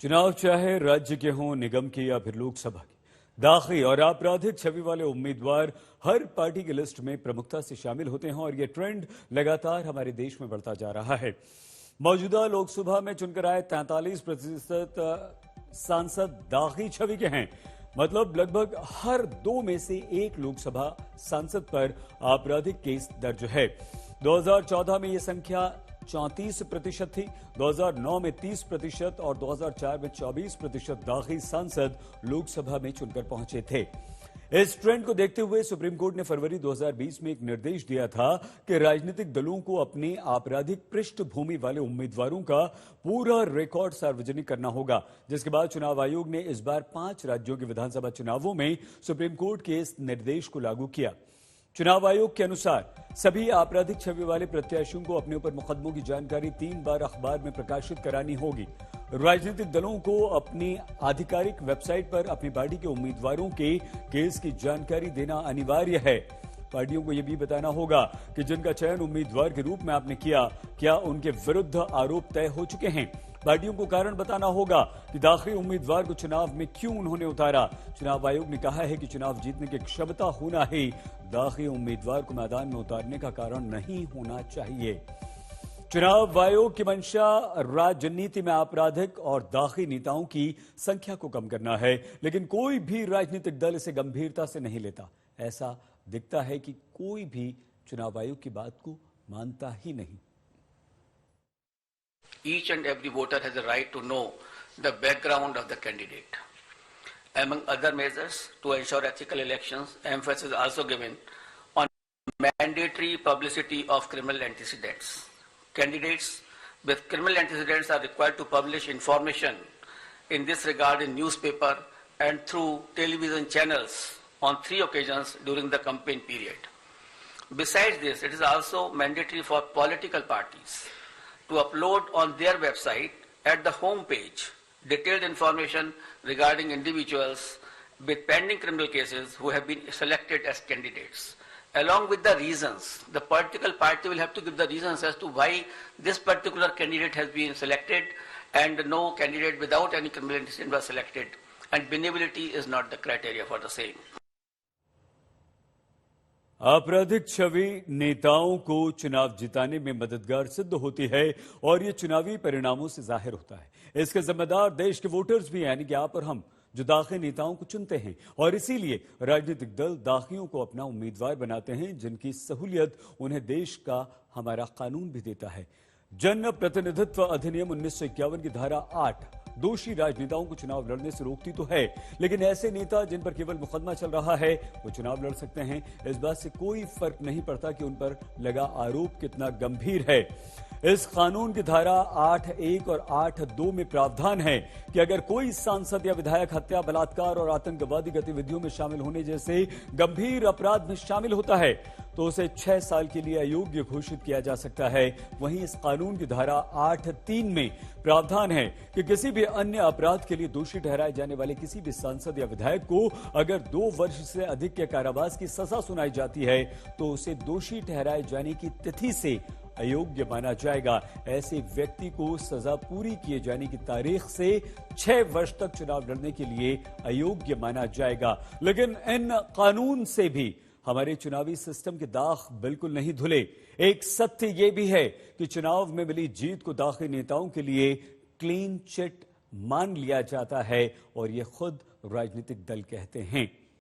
चुनाव चाहे राज्य के हों, निगम के या फिर लोकसभा के, दाखिल और आपराधिक छवि वाले उम्मीदवार हर पार्टी की लिस्ट में प्रमुखता से शामिल होते हैं और ये ट्रेंड लगातार हमारे देश में बढ़ता जा रहा है। मौजूदा लोकसभा में चुनकर आए 43% सांसद दागी छवि के हैं। मतलब लगभग हर 2 में से 1 लोकसभा सांसद पर आपराधिक केस दर्ज है। 2014 में यह संख्या 34% थी, 2009 में 30% और 2004 में 24% दागी सांसद लोकसभा में चुनकर पहुंचे थे। इस ट्रेंड को देखते हुए सुप्रीम कोर्ट ने फरवरी 2020 में एक निर्देश दिया था कि राजनीतिक दलों को अपने आपराधिक पृष्ठभूमि वाले उम्मीदवारों का पूरा रिकॉर्ड सार्वजनिक करना होगा, जिसके बाद चुनाव आयोग ने इस बार 5 राज्यों के विधानसभा चुनावों में सुप्रीम कोर्ट के इस निर्देश को लागू किया। चुनाव आयोग के अनुसार सभी आपराधिक छवि वाले प्रत्याशियों को अपने ऊपर मुकदमों की जानकारी 3 बार अखबार में प्रकाशित करानी होगी। राजनीतिक दलों को अपनी आधिकारिक वेबसाइट पर अपनी पार्टी के उम्मीदवारों के केस की जानकारी देना अनिवार्य है। पार्टियों को यह भी बताना होगा कि जिनका चयन उम्मीदवार के रूप में आपने किया, क्या उनके विरुद्ध आरोप तय हो चुके हैं। पार्टियों को कारण बताना होगा कि दाखिल उम्मीदवार को चुनाव में क्यों उन्होंने उतारा। चुनाव आयोग ने कहा है कि चुनाव जीतने की क्षमता होना ही दाखिल उम्मीदवार को मैदान में उतारने का कारण नहीं होना चाहिए। चुनाव आयोग की मंशा राजनीति में आपराधिक और दागी नेताओं की संख्या को कम करना है, लेकिन कोई भी राजनीतिक दल इसे गंभीरता से नहीं लेता। ऐसा दिखता है कि कोई भी चुनाव आयोग की बात को मानता ही नहीं। Each and every voter has a right to know the background of the candidate. Among other measures to ensure ethical elections, emphasis is also given on mandatory publicity of criminal antecedents. Candidates with criminal antecedents are required to publish information in this regard in newspaper and through television channels on 3 occasions during the campaign period. Besides this, it is also mandatory for political parties to upload on their website at the home page detailed information regarding individuals with pending criminal cases who have been selected as candidates. Along with the reasons, the political party will have to give the reasons as to why this particular candidate has been selected and no candidate without any criminal antecedent was selected, and benevolity is not the criteria for the same. आपराधिक छवि नेताओं को चुनाव जिताने में मददगार सिद्ध होती है और ये चुनावी परिणामों से जाहिर होता है। इसके जिम्मेदार देश के वोटर्स भी हैं, यानी कि आप और हम, जो दागी नेताओं को चुनते हैं, और इसीलिए राजनीतिक दल दागियों को अपना उम्मीदवार बनाते हैं, जिनकी सहूलियत उन्हें देश का हमारा कानून भी देता है। जन प्रतिनिधित्व अधिनियम 1951 की धारा 8 दोषी राजनेताओं को चुनाव लड़ने से रोकती तो है, लेकिन ऐसे नेता जिन पर केवल मुकदमा चल रहा है वो चुनाव लड़ सकते हैं। इस बात से कोई फर्क नहीं पड़ता कि उन पर लगा आरोप कितना गंभीर है। इस कानून की धारा 8(1) और 8(2) में प्रावधान है कि अगर कोई सांसद या विधायक हत्या, बलात्कार और आतंकवादी गतिविधियों में शामिल होने जैसे गंभीर अपराध में शामिल होता है तो उसे 6 साल के लिए अयोग्य घोषित किया जा सकता है। वहीं इस कानून की धारा 8(3) में प्रावधान है कि किसी भी अन्य अपराध के लिए दोषी ठहराए जाने वाले किसी भी सांसद या विधायक को अगर 2 वर्ष से अधिक के कारावास की सजा सुनाई जाती है तो उसे दोषी ठहराए जाने की तिथि से अयोग्य माना जाएगा। ऐसे व्यक्ति को सजा पूरी किए जाने की तारीख से 6 वर्ष तक चुनाव लड़ने के लिए अयोग्य माना जाएगा। लेकिन इन कानून से भी हमारे चुनावी सिस्टम के दाग बिल्कुल नहीं धुले। एक सत्य यह भी है कि चुनाव में मिली जीत को दागी नेताओं के लिए क्लीन चिट मान लिया जाता है और ये खुद राजनीतिक दल कहते हैं।